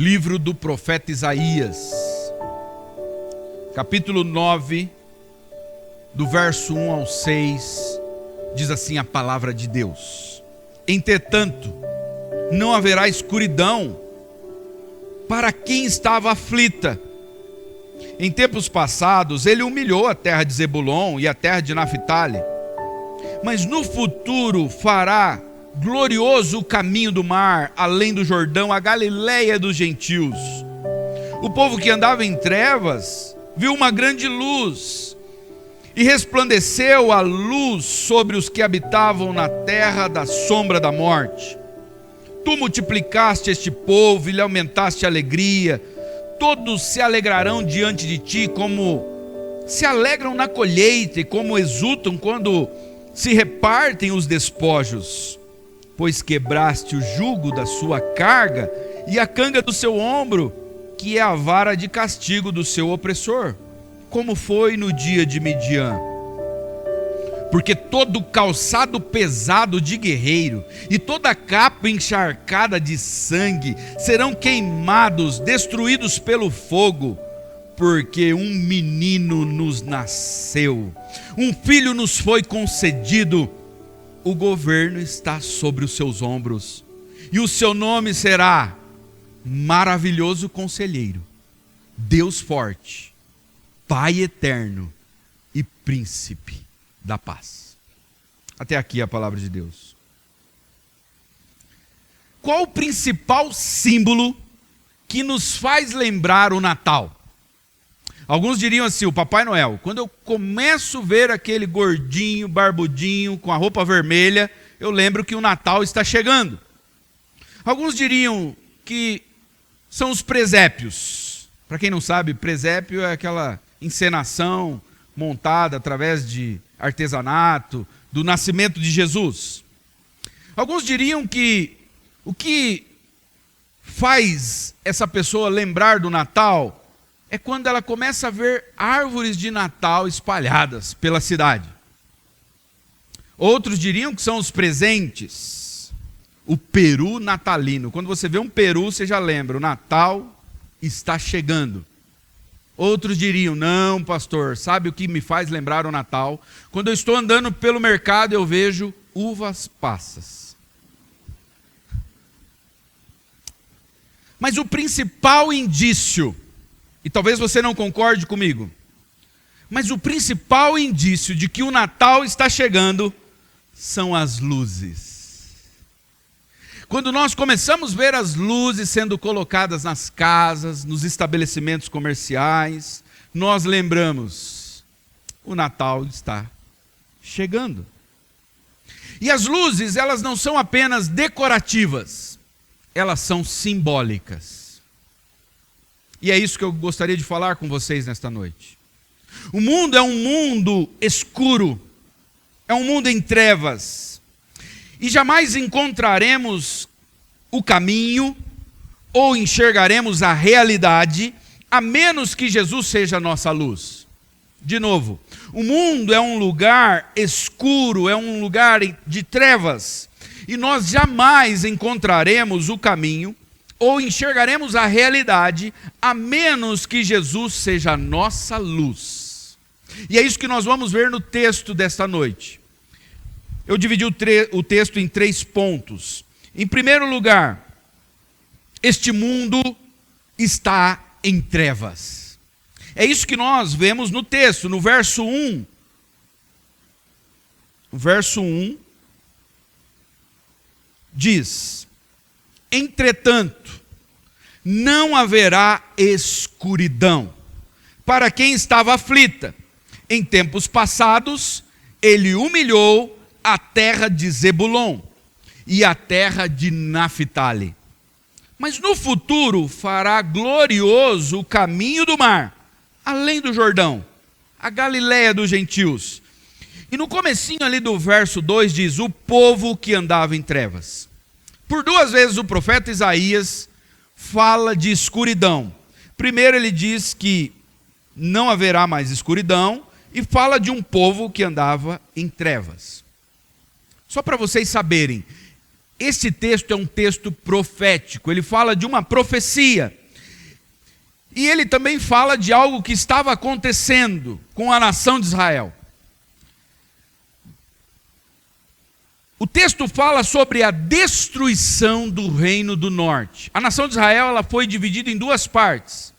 Livro do profeta Isaías, capítulo 9, do verso 1 ao 6, diz assim a palavra de Deus: Entretanto, não haverá escuridão para quem estava aflita. Em tempos passados, ele humilhou a terra de Zebulon e a terra de Naphtali, mas no futuro fará glorioso o caminho do mar, além do Jordão, a Galileia dos gentios. O povo que andava em trevas viu uma grande luz, e resplandeceu a luz sobre os que habitavam na terra da sombra da morte. Tu multiplicaste este povo e lhe aumentaste a alegria. Todos se alegrarão diante de ti, como se alegram na colheita e como exultam quando se repartem os despojos. Pois quebraste o jugo da sua carga e a canga do seu ombro, que é a vara de castigo do seu opressor, como foi no dia de Midian. Porque todo calçado pesado de guerreiro e toda capa encharcada de sangue serão queimados, destruídos pelo fogo, porque um menino nos nasceu, um filho nos foi concedido. O governo está sobre os seus ombros, e o seu nome será Maravilhoso Conselheiro, Deus Forte, Pai Eterno e Príncipe da Paz. Até aqui a palavra de Deus. Qual o principal símbolo que nos faz lembrar o Natal? Alguns diriam assim, o Papai Noel. Quando eu começo a ver aquele gordinho, barbudinho, com a roupa vermelha, eu lembro que o Natal está chegando. Alguns diriam que são os presépios. Para quem não sabe, presépio é aquela encenação montada através de artesanato, do nascimento de Jesus. Alguns diriam que o que faz essa pessoa lembrar do Natal é quando ela começa a ver árvores de Natal espalhadas pela cidade. Outros diriam que são os presentes, o peru natalino. Quando você vê um peru, você já lembra, o Natal está chegando. Outros diriam, não pastor, sabe o que me faz lembrar o Natal? Quando eu estou andando pelo mercado, eu vejo uvas passas. Mas o principal indício, e talvez você não concorde comigo, mas o principal indício de que o Natal está chegando são as luzes. Quando nós começamos a ver as luzes sendo colocadas nas casas, nos estabelecimentos comerciais, nós lembramos, o Natal está chegando. E as luzes, elas não são apenas decorativas, elas são simbólicas. E é isso que eu gostaria de falar com vocês nesta noite. O mundo é um mundo escuro, é um mundo em trevas, e jamais encontraremos o caminho ou enxergaremos a realidade, a menos que Jesus seja a nossa luz. De novo, o mundo é um lugar escuro, é um lugar de trevas, e nós jamais encontraremos o caminho ou enxergaremos a realidade, a menos que Jesus seja a nossa luz. E é isso que nós vamos ver no texto desta noite. Eu dividi o texto em 3 pontos. Em primeiro lugar, este mundo está em trevas. É isso que nós vemos no texto, no verso 1. O verso 1 diz: Entretanto, não haverá escuridão para quem estava aflita. Em tempos passados, ele humilhou a terra de Zebulon e a terra de Naphtali. Mas no futuro fará glorioso o caminho do mar, além do Jordão, a Galileia dos gentios. E no comecinho ali do verso 2 diz, o povo que andava em trevas. Por 2 vezes o profeta Isaías fala de escuridão. Primeiro ele diz que não haverá mais escuridão e fala de um povo que andava em trevas. Só para vocês saberem, Esse texto é um texto profético, ele fala de uma profecia. E ele também fala de algo que estava acontecendo com a nação de Israel. O texto fala sobre a destruição do reino do norte. A nação de Israel ela foi dividida em duas partes.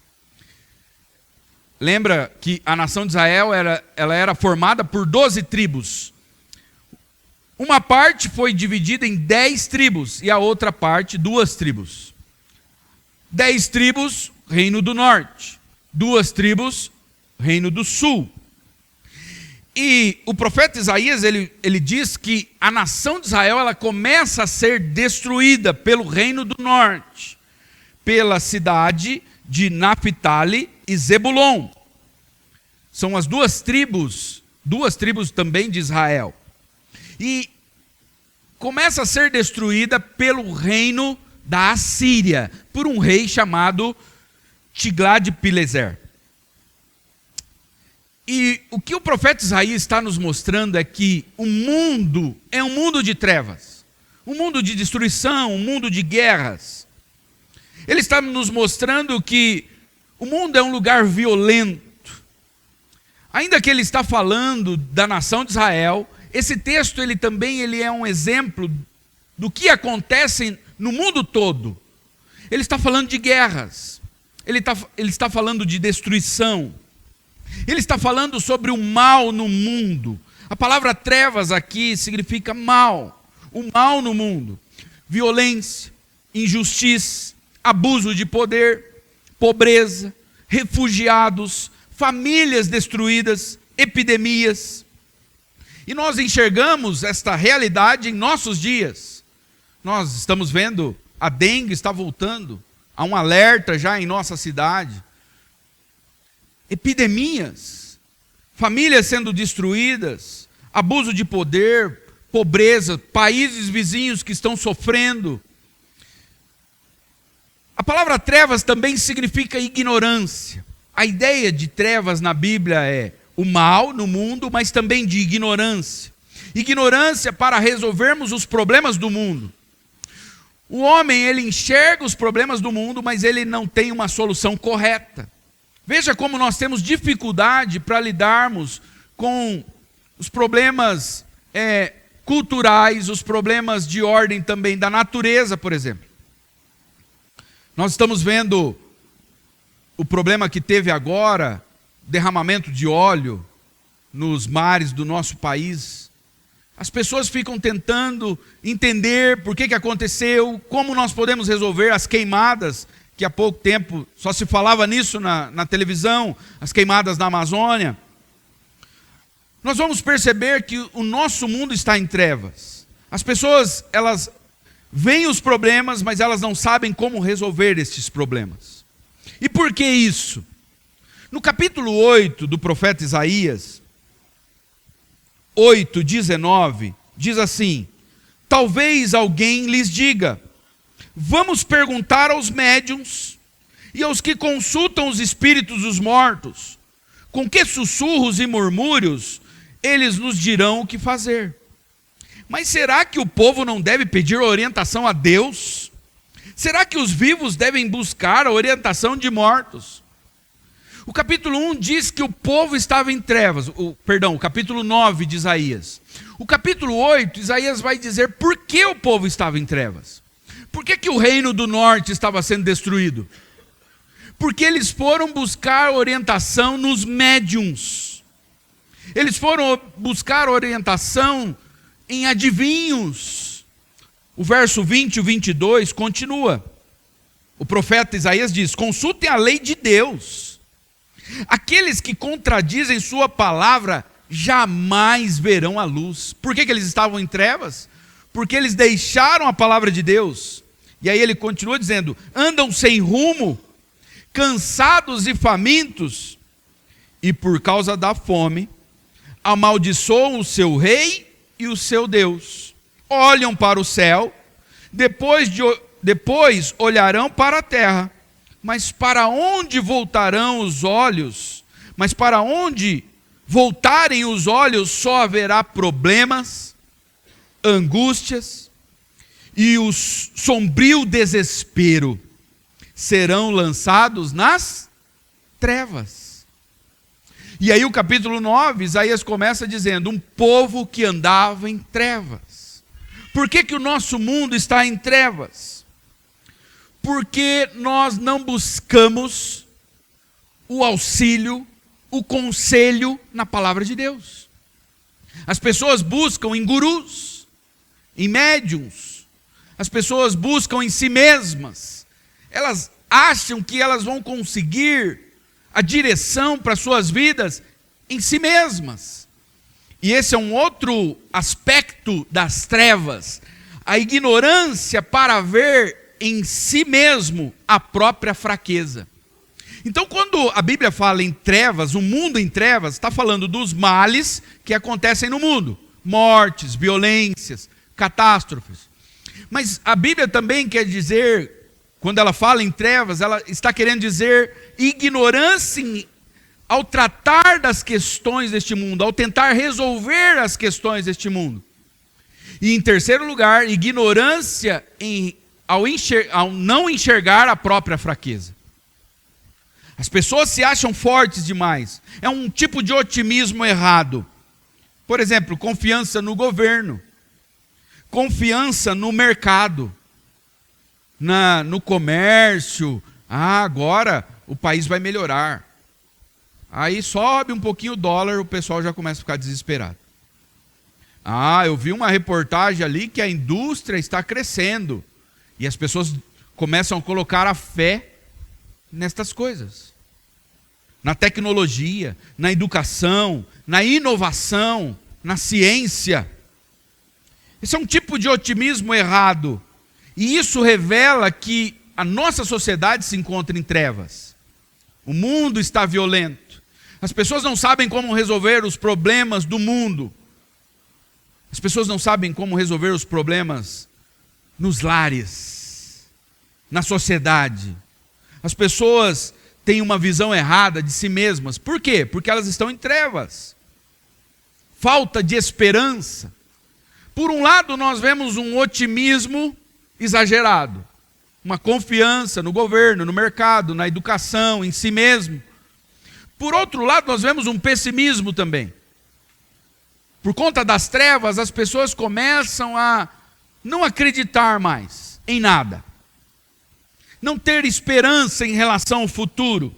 Lembra que a nação de Israel ela era formada por 12 tribos. Uma parte foi dividida em 10 tribos e a outra parte, 2 tribos. 10 tribos, reino do norte. 2 tribos, reino do sul. E o profeta Isaías, ele diz que a nação de Israel ela começa a ser destruída pelo reino do norte, pela cidade de Naphtali e Zebulon. São as 2 tribos também de Israel. E começa a ser destruída pelo reino da Assíria, por um rei chamado Tiglat-Pileser. E o que o profeta Isaías está nos mostrando é que o mundo é um mundo de trevas, um mundo de destruição, um mundo de guerras. Ele está nos mostrando que o mundo é um lugar violento. Ainda que ele está falando da nação de Israel, esse texto ele é um exemplo do que acontece no mundo todo. Ele está falando de guerras, ele está falando de destruição, ele está falando sobre o mal no mundo. A palavra trevas aqui significa mal, o mal no mundo, violência, injustiça, abuso de poder, pobreza, refugiados, famílias destruídas, epidemias. E nós enxergamos esta realidade em nossos dias. Nós estamos vendo a dengue está voltando, há um alerta já em nossa cidade. Epidemias, famílias sendo destruídas, abuso de poder, pobreza, países vizinhos que estão sofrendo. A palavra trevas também significa ignorância. A ideia de trevas na Bíblia é o mal no mundo, mas também de ignorância. Ignorância para resolvermos os problemas do mundo. O homem, ele enxerga os problemas do mundo, mas ele não tem uma solução correta. Veja como nós temos dificuldade para lidarmos com os problemas culturais, os problemas de ordem também da natureza, por exemplo. Nós estamos vendo o problema que teve agora, derramamento de óleo nos mares do nosso país. As pessoas ficam tentando entender por que aconteceu, como nós podemos resolver as queimadas, que há pouco tempo só se falava nisso na televisão, as queimadas na Amazônia. Nós vamos perceber que o nosso mundo está em trevas. As pessoas, elas veem os problemas, mas elas não sabem como resolver estes problemas. E por que isso? No capítulo 8 do profeta Isaías, 8:19, diz assim: talvez alguém lhes diga, vamos perguntar aos médiuns e aos que consultam os espíritos dos mortos, com que sussurros e murmúrios eles nos dirão o que fazer. Mas será que o povo não deve pedir orientação a Deus? Será que os vivos devem buscar a orientação de mortos? O capítulo 1 diz que o povo estava em trevas. O capítulo 9 de Isaías. O capítulo 8, Isaías vai dizer por que o povo estava em trevas. Por que o reino do norte estava sendo destruído? Porque eles foram buscar orientação nos médiuns. Eles foram buscar orientação em adivinhos. O verso 20 e 22 continua. O profeta Isaías diz: consultem a lei de Deus. Aqueles que contradizem sua palavra jamais verão a luz. Por que eles estavam em trevas? Porque eles deixaram a palavra de Deus. E aí ele continua dizendo: andam sem rumo, cansados e famintos, e por causa da fome, amaldiçoam o seu rei e o seu Deus. Olham para o céu, depois olharão para a terra. Mas para onde voltarão os olhos? Mas para onde voltarem os olhos só haverá problemas, angústias. e o sombrio desespero serão lançados nas trevas. E aí o capítulo 9, Isaías começa dizendo, um povo que andava em trevas. Por que que o nosso mundo está em trevas? Porque nós não buscamos o auxílio, o conselho na palavra de Deus. As pessoas buscam em gurus, em médiuns. As pessoas buscam em si mesmas. Elas acham que elas vão conseguir a direção para suas vidas em si mesmas. E esse é um outro aspecto das trevas. A ignorância para ver em si mesmo a própria fraqueza. Então, quando a Bíblia fala em trevas, o mundo em trevas, está falando dos males que acontecem no mundo. Mortes, violências, catástrofes. Mas a Bíblia também quer dizer, quando ela fala em trevas, ela está querendo dizer ignorância ao tratar das questões deste mundo, ao tentar resolver as questões deste mundo. E em terceiro lugar, ignorância ao não enxergar a própria fraqueza. As pessoas se acham fortes demais. É um tipo de otimismo errado. Por exemplo, confiança no governo, confiança no mercado, no comércio. Agora o país vai melhorar. Aí sobe um pouquinho o dólar, o pessoal já começa a ficar desesperado. Eu vi uma reportagem ali que a indústria está crescendo. E as pessoas começam a colocar a fé nestas coisas. Na tecnologia, na educação, na inovação, na ciência. Esse é um tipo de otimismo errado. E isso revela que a nossa sociedade se encontra em trevas. O mundo está violento. As pessoas não sabem como resolver os problemas do mundo. As pessoas não sabem como resolver os problemas nos lares, na sociedade. As pessoas têm uma visão errada de si mesmas. Por quê? Porque elas estão em trevas. Falta de esperança. Por um lado, nós vemos um otimismo exagerado. Uma confiança no governo, no mercado, na educação, em si mesmo. Por outro lado, nós vemos um pessimismo também. Por conta das trevas, as pessoas começam a não acreditar mais em nada. Não ter esperança em relação ao futuro.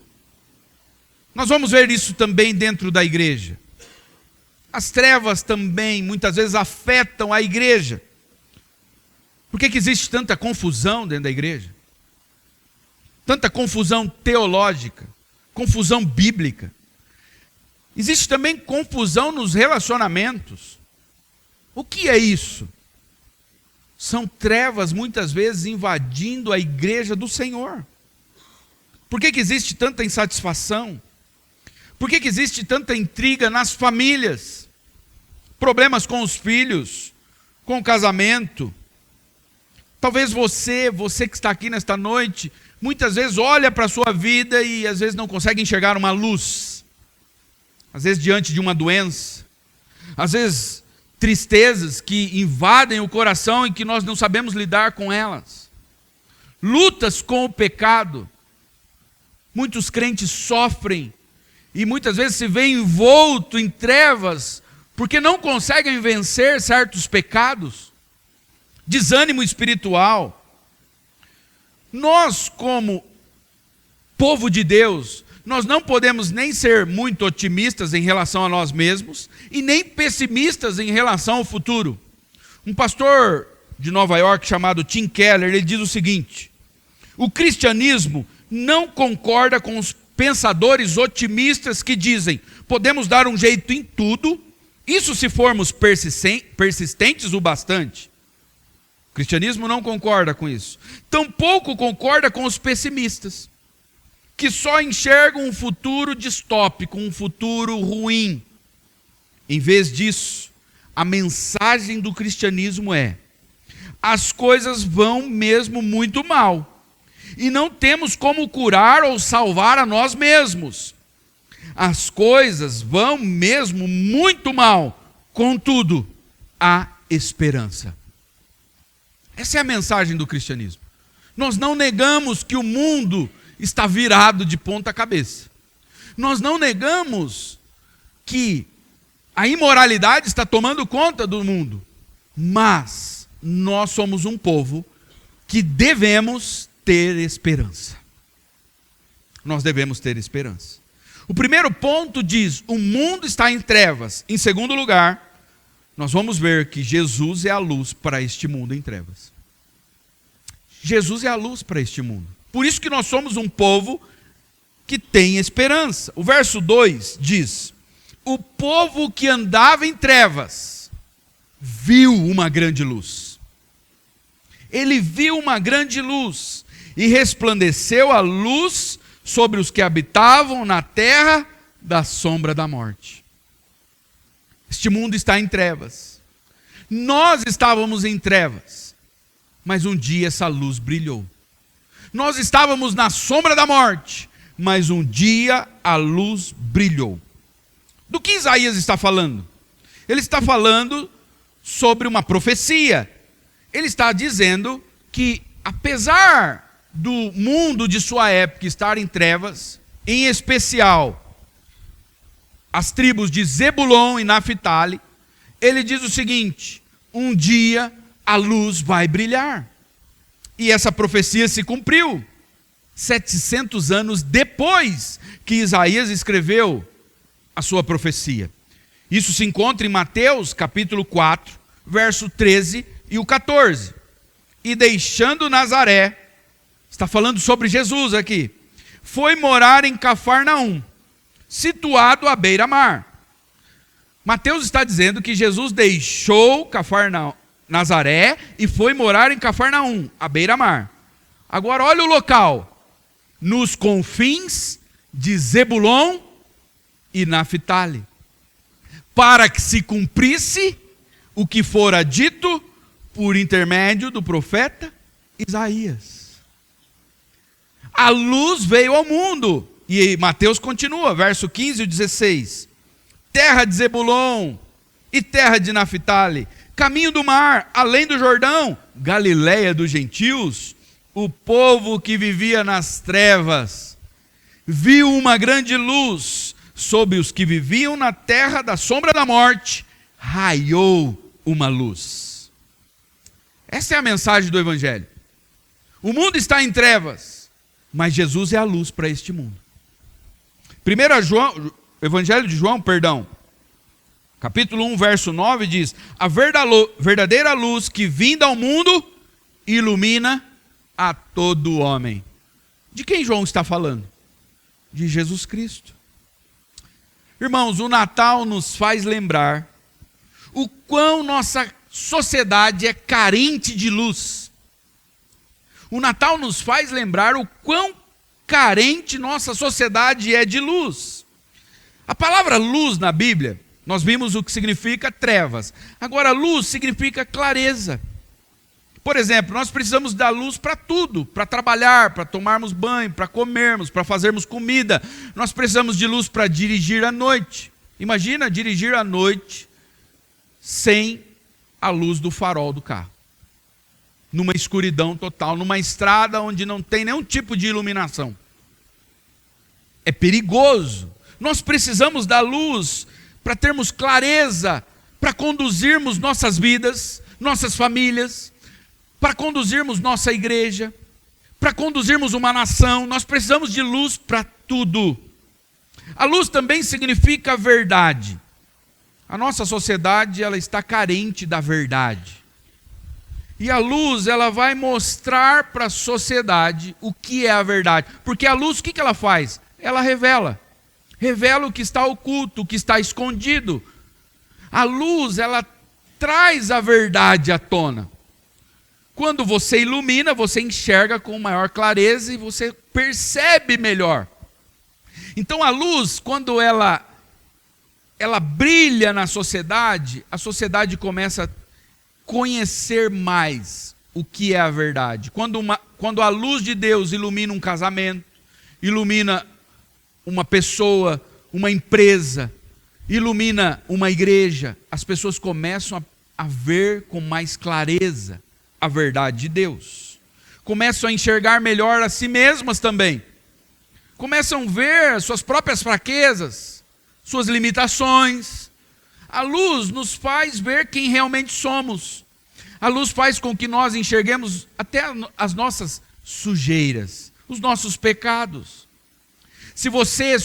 Nós vamos ver isso também dentro da igreja. As trevas também muitas vezes afetam a igreja. Por que existe tanta confusão dentro da igreja? Tanta confusão teológica, confusão bíblica. Existe também confusão nos relacionamentos. O que é isso? São trevas muitas vezes invadindo a igreja do Senhor. Por que existe tanta insatisfação? Por que existe tanta intriga nas famílias? Problemas com os filhos, com o casamento. Talvez você que está aqui nesta noite, muitas vezes olha para a sua vida e às vezes não consegue enxergar uma luz. Às vezes diante de uma doença. Às vezes tristezas que invadem o coração e que nós não sabemos lidar com elas. Lutas com o pecado. Muitos crentes sofrem e muitas vezes se veem envoltos em trevas porque não conseguem vencer certos pecados. Desânimo espiritual. Nós, como povo de Deus, nós não podemos nem ser muito otimistas em relação a nós mesmos e nem pessimistas em relação ao futuro. Um pastor de Nova York chamado Tim Keller, ele diz o seguinte: o cristianismo não concorda com os pensadores otimistas que dizem podemos dar um jeito em tudo, isso se formos persistentes o bastante. O cristianismo não concorda com isso. Tampouco concorda com os pessimistas, que só enxergam um futuro distópico, um futuro ruim. Em vez disso, a mensagem do cristianismo é: as coisas vão mesmo muito mal, e não temos como curar ou salvar a nós mesmos. As coisas vão mesmo muito mal, contudo, há esperança. Essa é a mensagem do cristianismo. Nós não negamos que o mundo está virado de ponta cabeça. Nós não negamos que a imoralidade está tomando conta do mundo. Mas nós somos um povo que devemos ter esperança. Nós devemos ter esperança. O primeiro ponto diz: o mundo está em trevas. Em segundo lugar, nós vamos ver que Jesus é a luz para este mundo em trevas. Jesus é a luz para este mundo. Por isso que nós somos um povo que tem esperança. O verso 2 diz: o povo que andava em trevas viu uma grande luz. Ele viu uma grande luz e resplandeceu a luz sobre os que habitavam na terra da sombra da morte. Este mundo está em trevas. Nós estávamos em trevas, mas um dia essa luz brilhou. Nós estávamos na sombra da morte, mas um dia a luz brilhou. Do que Isaías está falando? Ele está falando sobre uma profecia. Ele está dizendo que, apesar do mundo de sua época estar em trevas, em especial as tribos de Zebulon e Naftali, ele diz o seguinte: um dia a luz vai brilhar. E essa profecia se cumpriu 700 anos depois que Isaías escreveu a sua profecia. Isso se encontra em Mateus capítulo 4, verso 13 e o 14. E deixando Nazaré, está falando sobre Jesus aqui, foi morar em Cafarnaum, situado à beira-mar. Mateus está dizendo que Jesus deixou Nazaré e foi morar em Cafarnaum, à beira-mar. Agora olha o local: nos confins de Zebulon e Naftali, para que se cumprisse o que fora dito por intermédio do profeta Isaías. A luz veio ao mundo. E Mateus continua, verso 15 e 16. Terra de Zebulon e terra de Naftali, caminho do mar, além do Jordão, Galileia dos gentios, o povo que vivia nas trevas viu uma grande luz. Sobre os que viviam na terra da sombra da morte, raiou uma luz. Essa é a mensagem do Evangelho. O mundo está em trevas, mas Jesus é a luz para este mundo. Evangelho de João, capítulo 1, verso 9 diz: a verdadeira luz que vinda ao mundo ilumina a todo homem. De quem João está falando? De Jesus Cristo. Irmãos, o Natal nos faz lembrar o quão nossa sociedade é carente de luz. O Natal nos faz lembrar o quão carente nossa sociedade é de luz. A palavra luz na Bíblia, nós vimos o que significa trevas. Agora, luz significa clareza. Por exemplo, nós precisamos da luz para tudo, para trabalhar, para tomarmos banho, para comermos, para fazermos comida. Nós precisamos de luz para dirigir à noite. Imagina dirigir à noite sem a luz do farol do carro. Numa escuridão total, numa estrada onde não tem nenhum tipo de iluminação. É perigoso. Nós precisamos da luz para termos clareza, para conduzirmos nossas vidas, nossas famílias, para conduzirmos nossa igreja, para conduzirmos uma nação. Nós precisamos de luz para tudo. A luz também significa verdade. A nossa sociedade, ela está carente da verdade. E a luz, ela vai mostrar para a sociedade o que é a verdade. Porque a luz, o que ela faz? Ela revela. Revela o que está oculto, o que está escondido. A luz, ela traz a verdade à tona. Quando você ilumina, você enxerga com maior clareza e você percebe melhor. Então a luz, quando ela brilha na sociedade, a sociedade começa a conhecer mais o que é a verdade. Quando a luz de Deus ilumina um casamento, ilumina uma pessoa, uma empresa, ilumina uma igreja, as pessoas começam a ver com mais clareza a a verdade de Deus. Começam a enxergar melhor a si mesmas também. Começam a ver suas próprias fraquezas, suas limitações. A luz nos faz ver quem realmente somos. A luz faz com que nós enxerguemos até as nossas sujeiras, os nossos pecados. Se você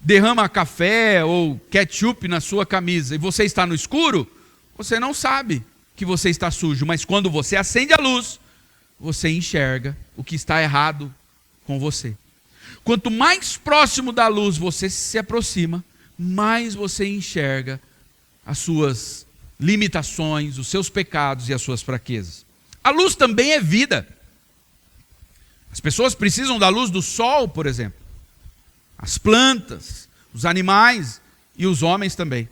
derrama café ou ketchup na sua camisa e você está no escuro, você não sabe que você está sujo, mas quando você acende a luz, você enxerga o que está errado com você. Quanto mais próximo da luz você se aproxima, mais você enxerga as suas limitações, os seus pecados e as suas fraquezas. A luz também é vida. As pessoas precisam da luz do sol, por exemplo. As plantas, os animais e os homens também.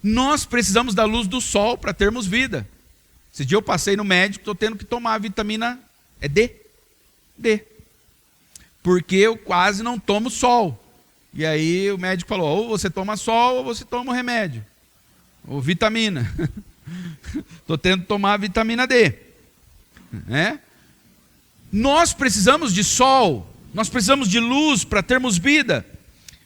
Nós precisamos da luz do sol para termos vida. Esse dia eu passei no médico, estou tendo que tomar a vitamina D. Porque eu quase não tomo sol. E aí o médico falou, ou você toma sol ou você toma o remédio. Ou vitamina. Estou tendo que tomar a vitamina D. Nós precisamos de sol, nós precisamos de luz para termos vida.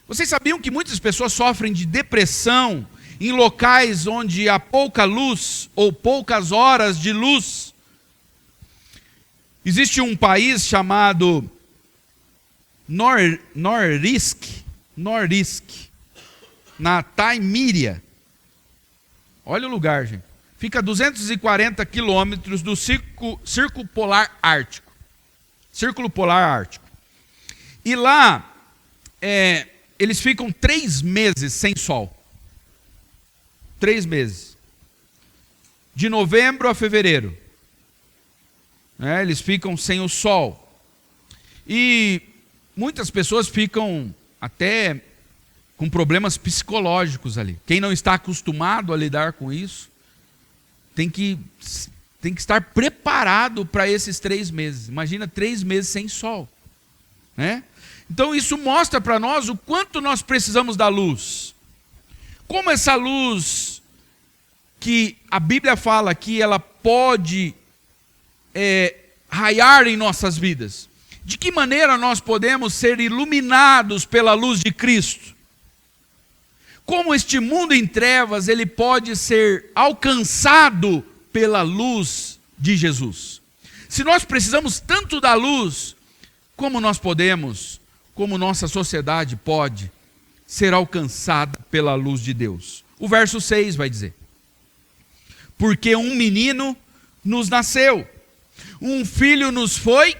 Vocês sabiam que muitas pessoas sofrem de depressão em locais onde há pouca luz ou poucas horas de luz? Existe um país chamado Norilsk, na Taimíria. Olha o lugar, gente. Fica a 240 quilômetros do Círculo Polar Ártico. Círculo Polar Ártico. E lá, eles ficam 3 meses sem sol. 3 meses. De novembro a fevereiro. Eles ficam sem o sol. E muitas pessoas ficam até com problemas psicológicos ali. Quem não está acostumado a lidar com isso, tem que estar preparado para esses 3 meses. Imagina 3 meses sem sol. Então isso mostra para nós o quanto nós precisamos da luz. Como essa luz que a Bíblia fala que ela pode raiar em nossas vidas. De que maneira nós podemos ser iluminados pela luz de Cristo? Como este mundo em trevas, ele pode ser alcançado pela luz de Jesus. Se nós precisamos tanto da luz, como nós podemos, como nossa sociedade pode ser alcançada pela luz de Deus? O verso 6 vai dizer: porque um menino nos nasceu, um filho nos foi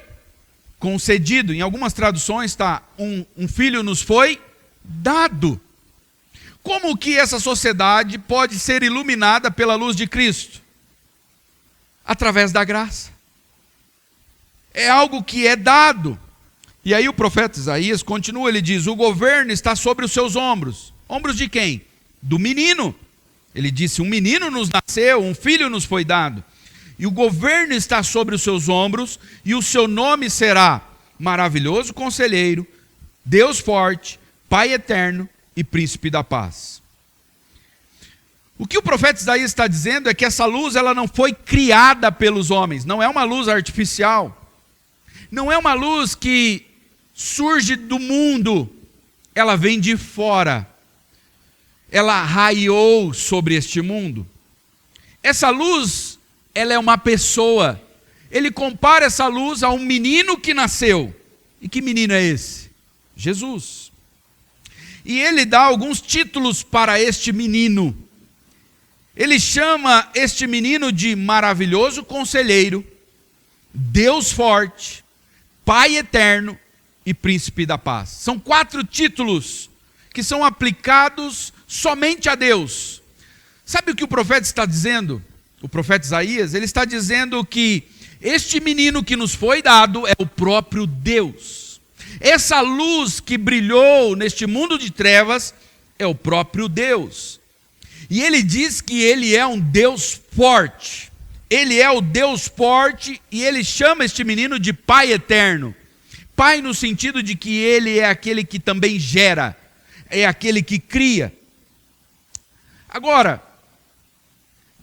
concedido. Em algumas traduções está, um filho nos foi dado. Como que essa sociedade pode ser iluminada pela luz de Cristo? Através da graça. É algo que é dado. E aí o profeta Isaías continua, ele diz: o governo está sobre os seus ombros. Ombros de quem? Do menino. Ele disse, um menino nos nasceu, um filho nos foi dado. E o governo está sobre os seus ombros, e o seu nome será Maravilhoso Conselheiro, Deus Forte, Pai Eterno e Príncipe da Paz. O que o profeta Isaías está dizendo é que essa luz ela não foi criada pelos homens, não é uma luz artificial, não é uma luz que surge do mundo, ela vem de fora, ela raiou sobre este mundo. Essa luz, ela é uma pessoa. Ele compara essa luz a um menino que nasceu. E que menino é esse? Jesus. E ele dá alguns títulos para este menino. Ele chama este menino de Maravilhoso Conselheiro, Deus Forte, Pai Eterno e Príncipe da Paz. São 4 títulos que são aplicados somente a Deus. Sabe o que o profeta está dizendo? O profeta Isaías, ele está dizendo que este menino que nos foi dado é o próprio Deus. Essa luz que brilhou neste mundo de trevas é o próprio Deus. E ele diz que ele é um Deus forte. Ele é o Deus forte e ele chama este menino de Pai Eterno. Pai no sentido de que ele é aquele que também gera, é aquele que cria. Agora,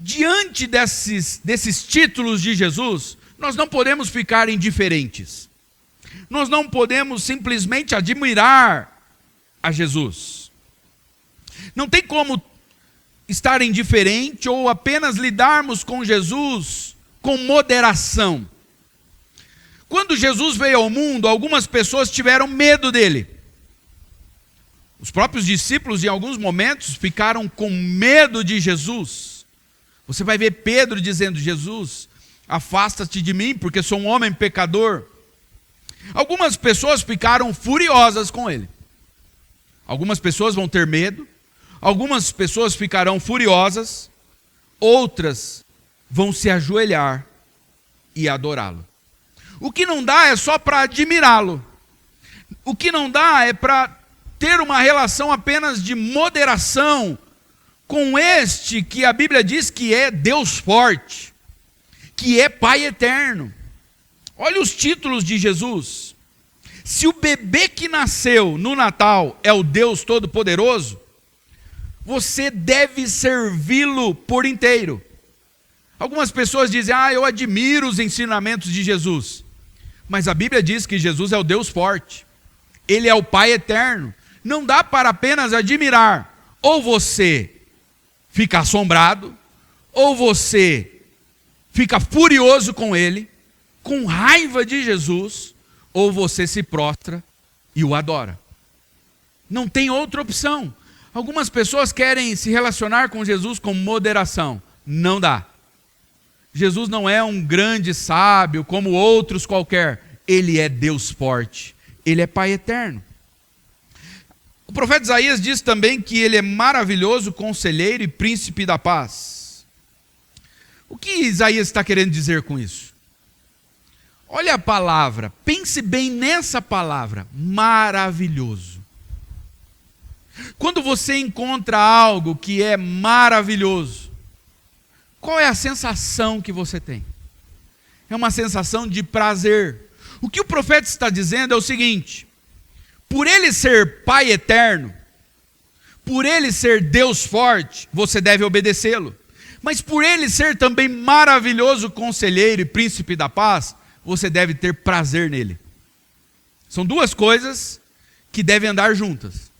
diante desses títulos de Jesus, nós não podemos ficar indiferentes. Nós não podemos simplesmente admirar a Jesus. Não tem como estar indiferente ou apenas lidarmos com Jesus com moderação. Quando Jesus veio ao mundo, algumas pessoas tiveram medo dele. Os próprios discípulos, em alguns momentos, ficaram com medo de Jesus. Você vai ver Pedro dizendo: Jesus, afasta-te de mim, porque sou um homem pecador. Algumas pessoas ficaram furiosas com ele. Algumas pessoas vão ter medo, algumas pessoas ficarão furiosas, outras vão se ajoelhar e adorá-lo. O que não dá é só para admirá-lo. O que não dá é para ter uma relação apenas de moderação com este que a Bíblia diz que é Deus forte, que é Pai eterno. Olha os títulos de Jesus. Se o bebê que nasceu no Natal é o Deus Todo-Poderoso, você deve servi-lo por inteiro. Algumas pessoas dizem: eu admiro os ensinamentos de Jesus. Mas a Bíblia diz que Jesus é o Deus forte. Ele é o Pai eterno. Não dá para apenas admirar. Ou você fica assombrado, ou você fica furioso com ele, com raiva de Jesus, ou você se prostra e o adora. Não tem outra opção. Algumas pessoas querem se relacionar com Jesus com moderação. Não dá. Jesus não é um grande sábio como outros qualquer. Ele é Deus forte. Ele é Pai eterno. O profeta Isaías diz também que ele é maravilhoso, conselheiro e príncipe da paz. O que Isaías está querendo dizer com isso? Olha a palavra, pense bem nessa palavra, maravilhoso. Quando você encontra algo que é maravilhoso, qual é a sensação que você tem? É uma sensação de prazer. O que o profeta está dizendo é o seguinte: por ele ser Pai eterno, por ele ser Deus forte, você deve obedecê-lo. Mas por ele ser também maravilhoso conselheiro e príncipe da paz, você deve ter prazer nele. São duas coisas que devem andar juntas.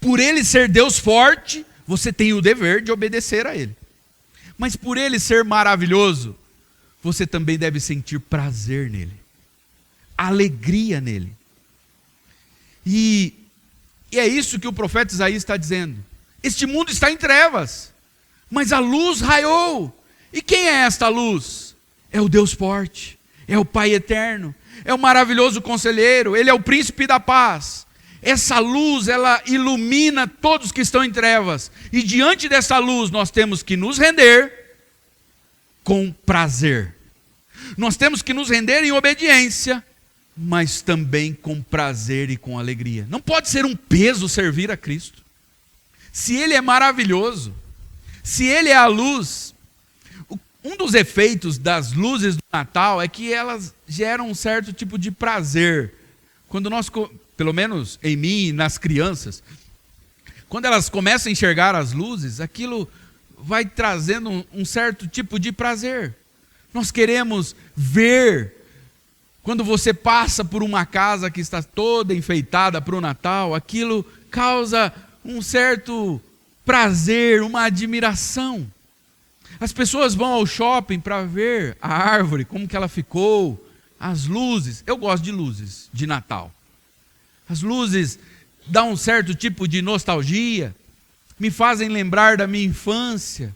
Por ele ser Deus forte, você tem o dever de obedecer a ele. Mas por ele ser maravilhoso, você também deve sentir prazer nele, alegria nele. E é isso que o profeta Isaías está dizendo. Este mundo está em trevas, mas a luz raiou. E quem é esta luz? É o Deus forte, é o Pai eterno, é o maravilhoso conselheiro, ele é o príncipe da paz. Essa luz, ela ilumina todos que estão em trevas. E diante dessa luz, nós temos que nos render com prazer. Nós temos que nos render em obediência, mas também com prazer e com alegria. Não pode ser um peso servir a Cristo. Se Ele é maravilhoso, se Ele é a luz, um dos efeitos das luzes do Natal é que elas geram um certo tipo de prazer. Quando nós, pelo menos em mim e nas crianças, quando elas começam a enxergar as luzes, aquilo vai trazendo um certo tipo de prazer. Nós queremos ver. Quando você passa por uma casa que está toda enfeitada para o Natal, aquilo causa um certo prazer, uma admiração. As pessoas vão ao shopping para ver a árvore, como que ela ficou, as luzes. Eu gosto de luzes de Natal. As luzes dão um certo tipo de nostalgia, me fazem lembrar da minha infância.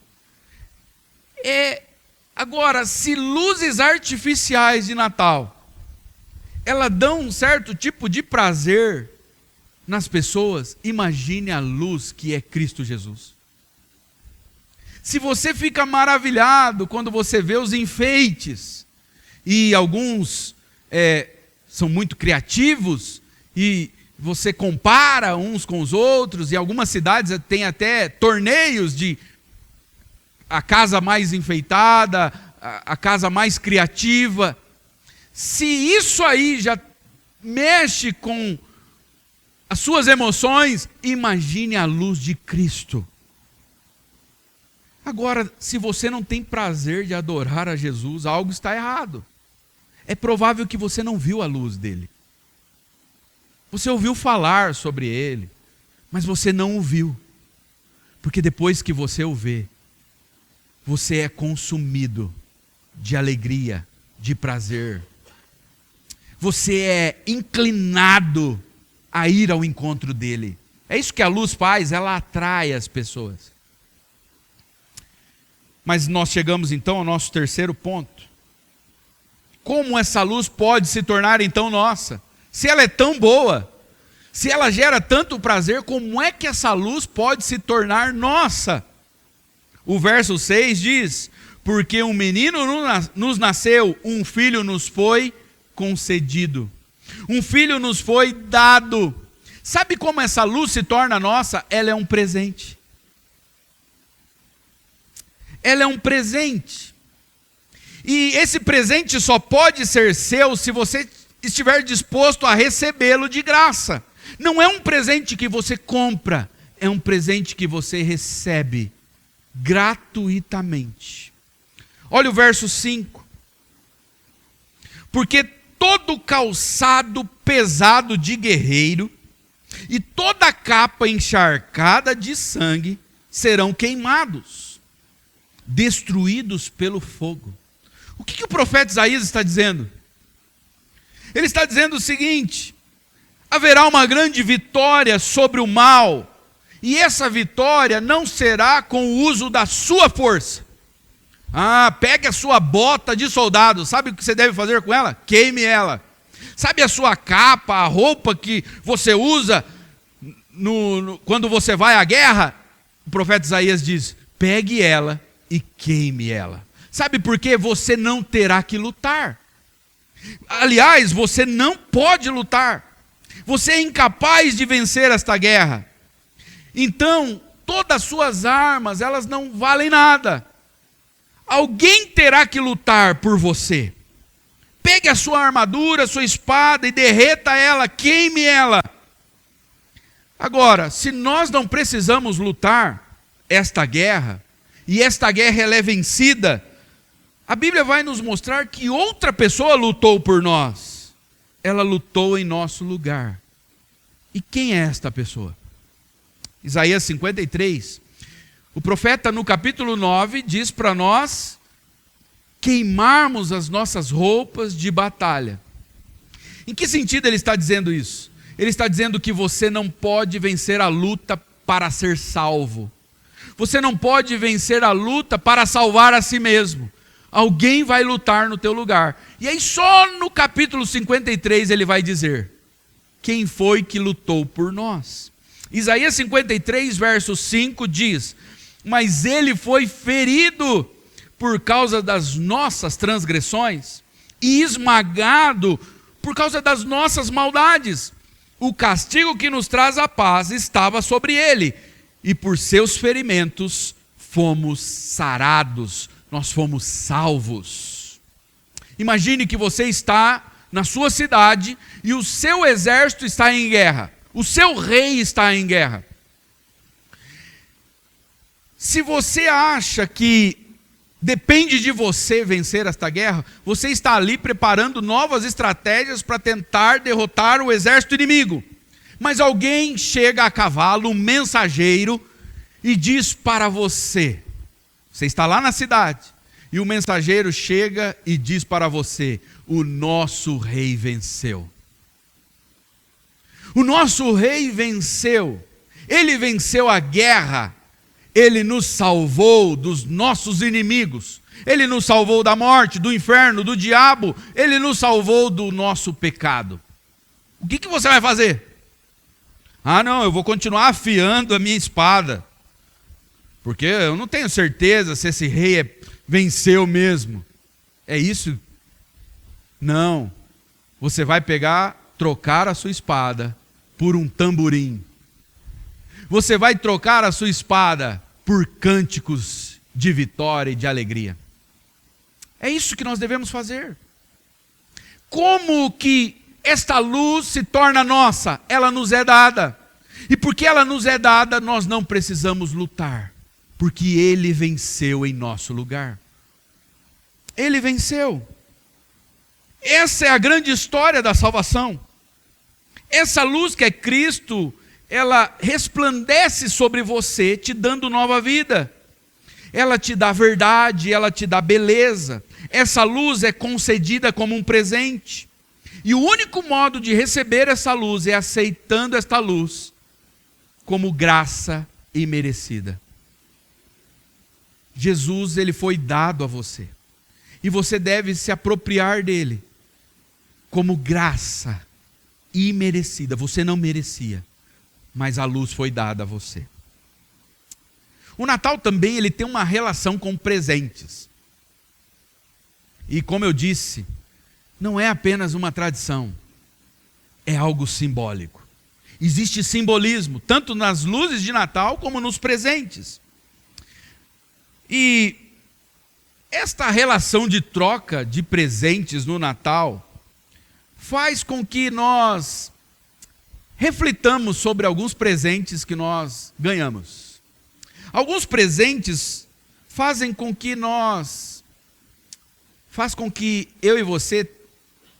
Agora, se luzes artificiais de Natal elas dão um certo tipo de prazer nas pessoas, imagine a luz que é Cristo Jesus. Se você fica maravilhado quando você vê os enfeites, e alguns são muito criativos, e você compara uns com os outros, e algumas cidades tem até torneios de a casa mais enfeitada, a casa mais criativa. Se isso aí já mexe com as suas emoções, imagine a luz de Cristo. Agora, se você não tem prazer de adorar a Jesus, algo está errado. É provável que você não viu a luz dele. Você ouviu falar sobre ele, mas você não o viu. Porque depois que você o vê, você é consumido de alegria, de prazer. Você é inclinado a ir ao encontro dele. É isso que a luz faz, ela atrai as pessoas. Mas nós chegamos então ao nosso terceiro ponto. Como essa luz pode se tornar então nossa? Se ela é tão boa, se ela gera tanto prazer, como é que essa luz pode se tornar nossa? O verso 6 diz: porque um menino nos nasceu, um filho nos foi concedido, um filho nos foi dado. Sabe como essa luz se torna nossa? Ela é um presente. Ela é um presente. E esse presente só pode ser seu se você estiver disposto a recebê-lo de graça. Não é um presente que você compra, é um presente que você recebe gratuitamente. Olha o verso 5. Porque todo calçado pesado de guerreiro e toda capa encharcada de sangue serão queimados, destruídos pelo fogo. O que o profeta Isaías está dizendo? Ele está dizendo o seguinte: haverá uma grande vitória sobre o mal, e essa vitória não será com o uso da sua força. Pegue a sua bota de soldado, sabe o que você deve fazer com ela? Queime ela. Sabe a sua capa, a roupa que você usa quando você vai à guerra? O profeta Isaías diz: pegue ela e queime ela. Sabe por quê? Você não terá que lutar. Aliás, você não pode lutar. Você é incapaz de vencer esta guerra. Então, todas as suas armas, elas não valem nada. Alguém terá que lutar por você. Pegue a sua armadura, a sua espada e derreta ela, queime ela. Agora, se nós não precisamos lutar esta guerra, e esta guerra ela é vencida, a Bíblia vai nos mostrar que outra pessoa lutou por nós. Ela lutou em nosso lugar. E quem é esta pessoa? Isaías 53. O profeta no capítulo 9 diz para nós queimarmos as nossas roupas de batalha. Em que sentido ele está dizendo isso? Ele está dizendo que você não pode vencer a luta para ser salvo. Você não pode vencer a luta para salvar a si mesmo. Alguém vai lutar no teu lugar. E aí só no capítulo 53 ele vai dizer: quem foi que lutou por nós? Isaías 53 verso 5 diz: mas ele foi ferido por causa das nossas transgressões e esmagado por causa das nossas maldades. O castigo que nos traz a paz estava sobre ele, e por seus ferimentos fomos sarados. Nós fomos salvos. Imagine que você está na sua cidade e o seu exército está em guerra. O seu rei está em guerra. Se você acha que depende de você vencer esta guerra, você está ali preparando novas estratégias para tentar derrotar o exército inimigo. Mas alguém chega a cavalo, um mensageiro, e diz para você: você está lá na cidade, e o mensageiro chega e diz para você: o nosso rei venceu. O nosso rei venceu. Ele venceu a guerra. Ele nos salvou dos nossos inimigos. Ele nos salvou da morte, do inferno, do diabo. Ele nos salvou do nosso pecado. O que você vai fazer? Não, eu vou continuar afiando a minha espada, porque eu não tenho certeza se esse rei venceu mesmo. É isso? Não. Você vai trocar a sua espada por um tamborim. Você vai trocar a sua espada por cânticos de vitória e de alegria. É isso que nós devemos fazer. Como que esta luz se torna nossa? Ela nos é dada. E porque ela nos é dada, nós não precisamos lutar. Porque Ele venceu em nosso lugar. Ele venceu. Essa é a grande história da salvação. Essa luz que é Cristo, ela resplandece sobre você, te dando nova vida. Ela te dá verdade, ela te dá beleza. Essa luz é concedida como um presente. E o único modo de receber essa luz é aceitando esta luz como graça imerecida. Jesus, ele foi dado a você. E você deve se apropriar dele como graça imerecida. Você não merecia, mas a luz foi dada a você. O Natal também ele tem uma relação com presentes. E como eu disse, não é apenas uma tradição, é algo simbólico. Existe simbolismo, tanto nas luzes de Natal como nos presentes. E esta relação de troca de presentes no Natal faz com que nós reflitamos sobre alguns presentes que nós ganhamos. Alguns presentes faz com que eu e você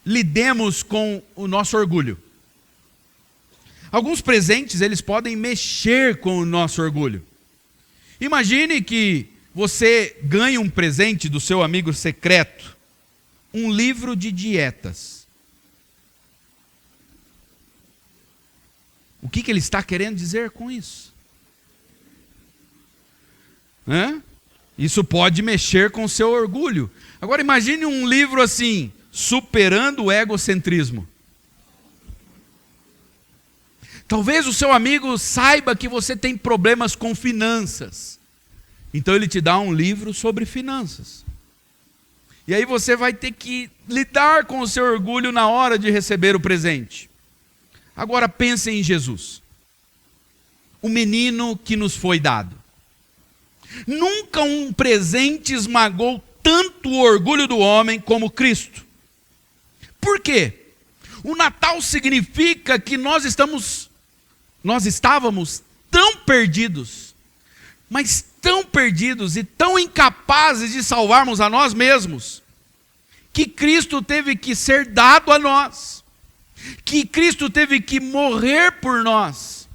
lidemos com o nosso orgulho. Alguns presentes, eles podem mexer com o nosso orgulho. Imagine que você ganha um presente do seu amigo secreto, um livro de dietas. O que ele está querendo dizer com isso? Isso pode mexer com o seu orgulho. Agora imagine um livro assim, Superando o Egocentrismo. Talvez o seu amigo saiba que você tem problemas com finanças. Então ele te dá um livro sobre finanças. E aí você vai ter que lidar com o seu orgulho na hora de receber o presente. Agora pense em Jesus. O menino que nos foi dado. Nunca um presente esmagou tanto o orgulho do homem como Cristo. Por quê? O Natal significa que nós estávamos tão perdidos, mas tão perdidos e tão incapazes de salvarmos a nós mesmos, que Cristo teve que ser dado a nós, que Cristo teve que morrer por nós,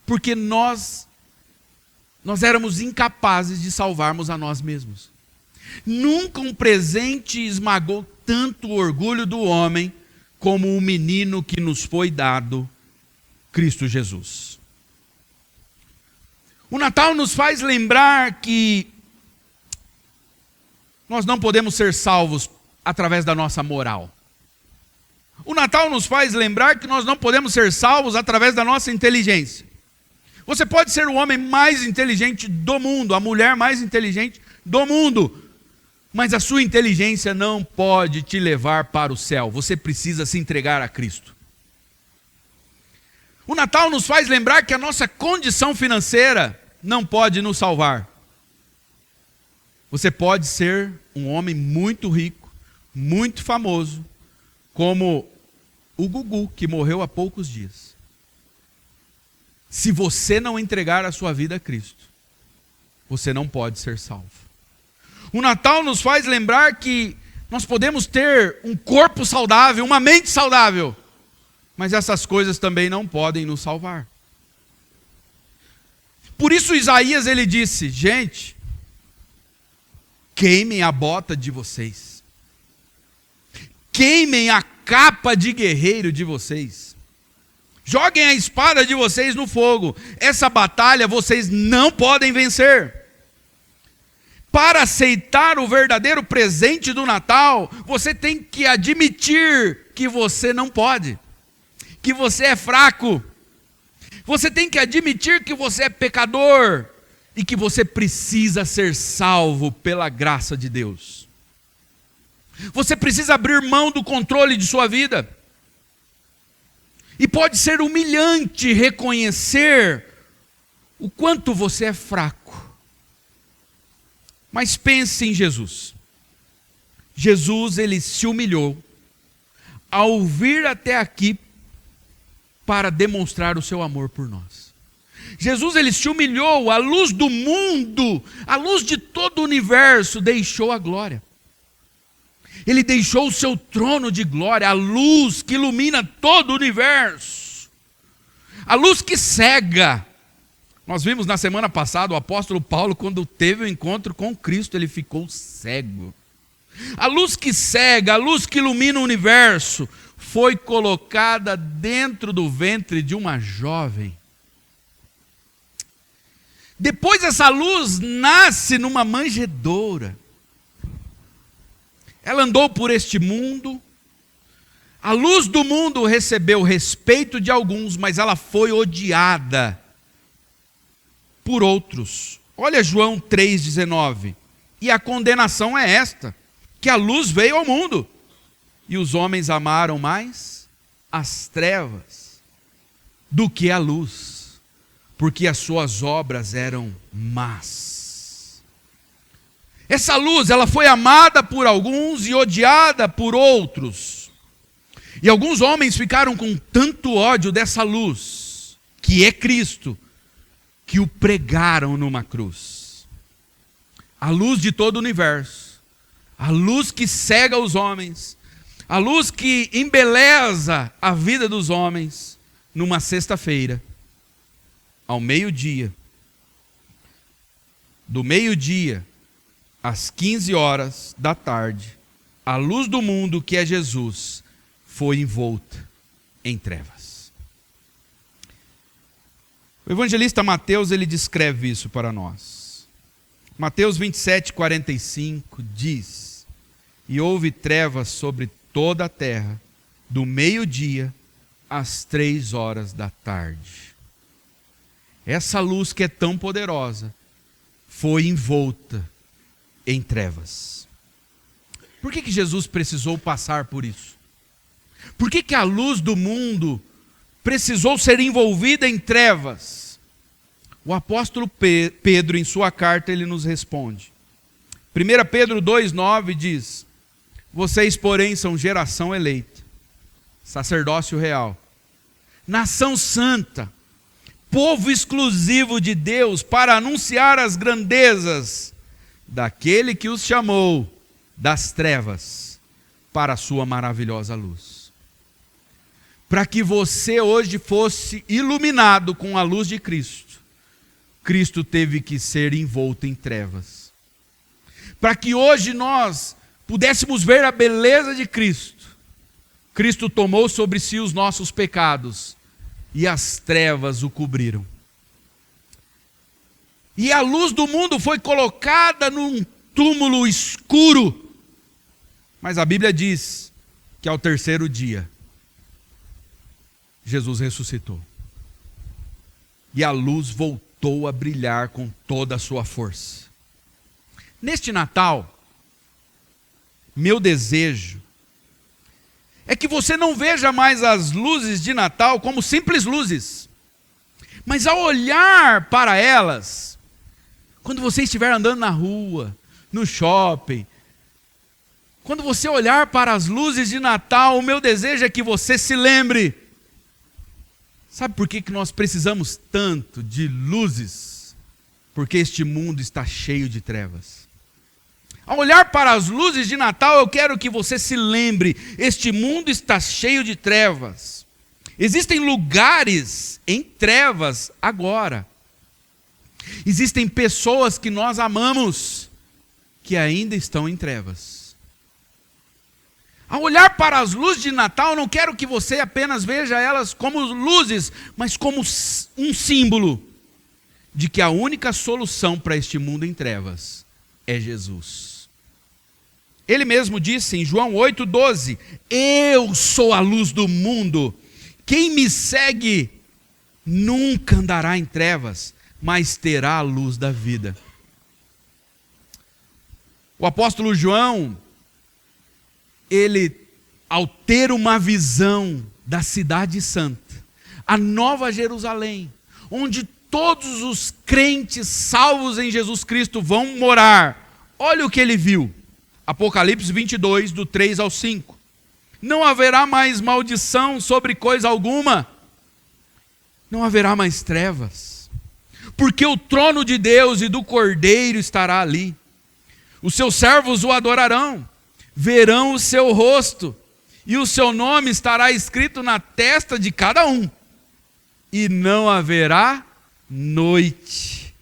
porque nós éramos incapazes de salvarmos a nós mesmos. Nunca um presente esmagou tanto o orgulho do homem como o menino que nos foi dado, Cristo Jesus. O Natal nos faz lembrar que nós não podemos ser salvos através da nossa moral. O Natal nos faz lembrar que nós não podemos ser salvos através da nossa inteligência. Você pode ser o homem mais inteligente do mundo, a mulher mais inteligente do mundo, mas a sua inteligência não pode te levar para o céu. Você precisa se entregar a Cristo. O Natal nos faz lembrar que a nossa condição financeira não pode nos salvar. Você pode ser um homem muito rico, muito famoso, como o Gugu, que morreu há poucos dias. Se você não entregar a sua vida a Cristo, você não pode ser salvo. O Natal nos faz lembrar que nós podemos ter um corpo saudável, uma mente saudável, mas essas coisas também não podem nos salvar. Por isso Isaías ele disse: gente, queimem a bota de vocês, queimem a capa de guerreiro de vocês, joguem a espada de vocês no fogo. Essa batalha vocês não podem vencer. Para aceitar o verdadeiro presente do Natal, você tem que admitir que você não pode, que você é fraco. Você tem que admitir que você é pecador e que você precisa ser salvo pela graça de Deus. Você precisa abrir mão do controle de sua vida. E pode ser humilhante reconhecer o quanto você é fraco. Mas pense em Jesus. Jesus, ele se humilhou ao vir até aqui para demonstrar o seu amor por nós. Jesus, ele se humilhou, a luz do mundo, a luz de todo o universo, deixou a glória. Ele deixou o seu trono de glória, a luz que ilumina todo o universo, a luz que cega. Nós vimos na semana passada o apóstolo Paulo, quando teve o encontro com Cristo, ele ficou cego. A luz que cega, a luz que ilumina o universo, foi colocada dentro do ventre de uma jovem. Depois essa luz nasce numa manjedoura. Ela andou por este mundo. A luz do mundo recebeu o respeito de alguns, mas ela foi odiada por outros. Olha João 3,19. E a condenação é esta, que a luz veio ao mundo, e os homens amaram mais as trevas do que a luz, porque as suas obras eram más. Essa luz, ela foi amada por alguns e odiada por outros. E alguns homens ficaram com tanto ódio dessa luz, que é Cristo, que o pregaram numa cruz. A luz de todo o universo, a luz que cega os homens, a luz que embeleza a vida dos homens, numa sexta-feira, ao meio-dia, do meio-dia às 15 horas da tarde, a luz do mundo, que é Jesus, foi envolta em trevas. O evangelista Mateus, ele descreve isso para nós. Mateus 27:45 diz: e houve trevas sobre toda a terra, do meio-dia às 3 horas da tarde. Essa luz que é tão poderosa foi envolta em trevas. Por que Jesus precisou passar por isso? Por que a luz do mundo precisou ser envolvida em trevas? O apóstolo Pedro, em sua carta, ele nos responde. 1 Pedro 2,9 diz: vocês, porém, são geração eleita, sacerdócio real, nação santa, povo exclusivo de Deus, para anunciar as grandezas daquele que os chamou das trevas para a sua maravilhosa luz. Para que você hoje fosse iluminado com a luz de Cristo, Cristo teve que ser envolto em trevas. Para que hoje nós pudéssemos ver a beleza de Cristo, Cristo tomou sobre si os nossos pecados e as trevas o cobriram. E a luz do mundo foi colocada num túmulo escuro. Mas a Bíblia diz que ao terceiro dia, Jesus ressuscitou. E a luz voltou a brilhar com toda a sua força. Neste Natal, meu desejo é que você não veja mais as luzes de Natal como simples luzes, mas ao olhar para elas, quando você estiver andando na rua, no shopping, quando você olhar para as luzes de Natal, o meu desejo é que você se lembre. Sabe por que nós precisamos tanto de luzes? Porque este mundo está cheio de trevas. Ao olhar para as luzes de Natal, eu quero que você se lembre, este mundo está cheio de trevas. Existem lugares em trevas agora. Existem pessoas que nós amamos, que ainda estão em trevas. Ao olhar para as luzes de Natal, eu não quero que você apenas veja elas como luzes, mas como um símbolo de que a única solução para este mundo em trevas é Jesus. Ele mesmo disse em João 8,12: eu sou a luz do mundo, quem me segue nunca andará em trevas, mas terá a luz da vida. O apóstolo João, ele, ao ter uma visão da cidade santa, a Nova Jerusalém, onde todos os crentes salvos em Jesus Cristo vão morar, olha o que ele viu. Apocalipse 22, do 3 ao 5. Não haverá mais maldição sobre coisa alguma, não haverá mais trevas, porque o trono de Deus e do Cordeiro estará ali. Os seus servos o adorarão, verão o seu rosto, e o seu nome estará escrito na testa de cada um. E não haverá noite.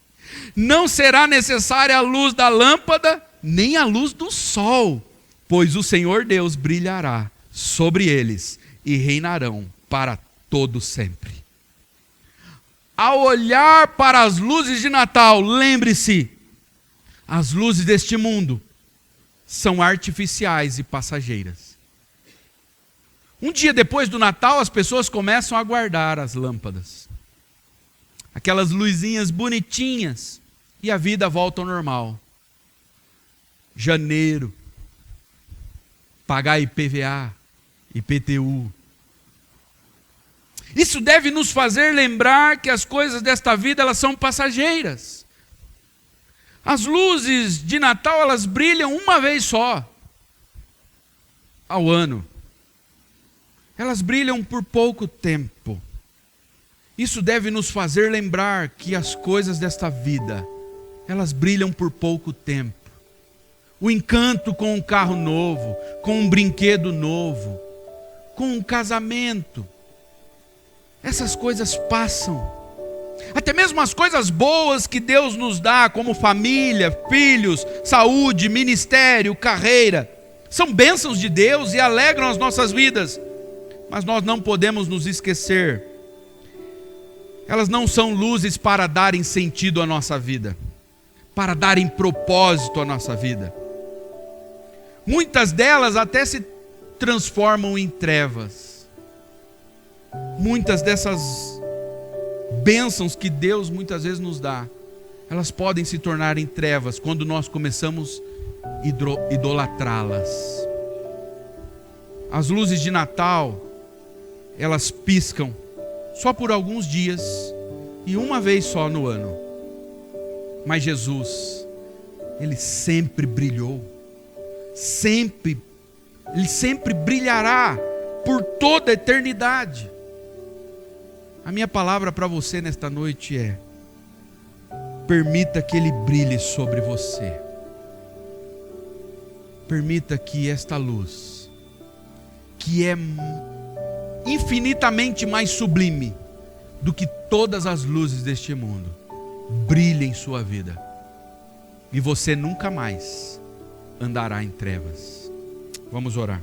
Não será necessária a luz da lâmpada, nem a luz do sol, pois o Senhor Deus brilhará sobre eles e reinarão para todo sempre. Ao olhar para as luzes de Natal, lembre-se, as luzes deste mundo são artificiais e passageiras. Um dia depois do Natal, as pessoas começam a guardar as lâmpadas, aquelas luzinhas bonitinhas, e a vida volta ao normal. Janeiro, pagar IPVA, IPTU. Isso deve nos fazer lembrar que as coisas desta vida, elas são passageiras. As luzes de Natal, elas brilham uma vez só ao ano. Elas brilham por pouco tempo. Isso deve nos fazer lembrar que as coisas desta vida, elas brilham por pouco tempo. O encanto com um carro novo, com um brinquedo novo, com um casamento, essas coisas passam. Até mesmo as coisas boas que Deus nos dá, como família, filhos, saúde, ministério, carreira, são bênçãos de Deus e alegram as nossas vidas. Mas nós não podemos nos esquecer, elas não são luzes para darem sentido à nossa vida, para darem propósito à nossa vida. Muitas delas até se transformam em trevas. Muitas dessas bênçãos que Deus muitas vezes nos dá, elas podem se tornar em trevas quando nós começamos a idolatrá-las. As luzes de Natal, elas piscam só por alguns dias e uma vez só no ano. Mas Jesus, Ele sempre brilhou, Ele sempre brilhará por toda a eternidade. A minha palavra para você nesta noite é: permita que Ele brilhe sobre você. Permita que esta luz, que é infinitamente mais sublime do que todas as luzes deste mundo, brilhe em sua vida, e você nunca mais andará em trevas. Vamos orar.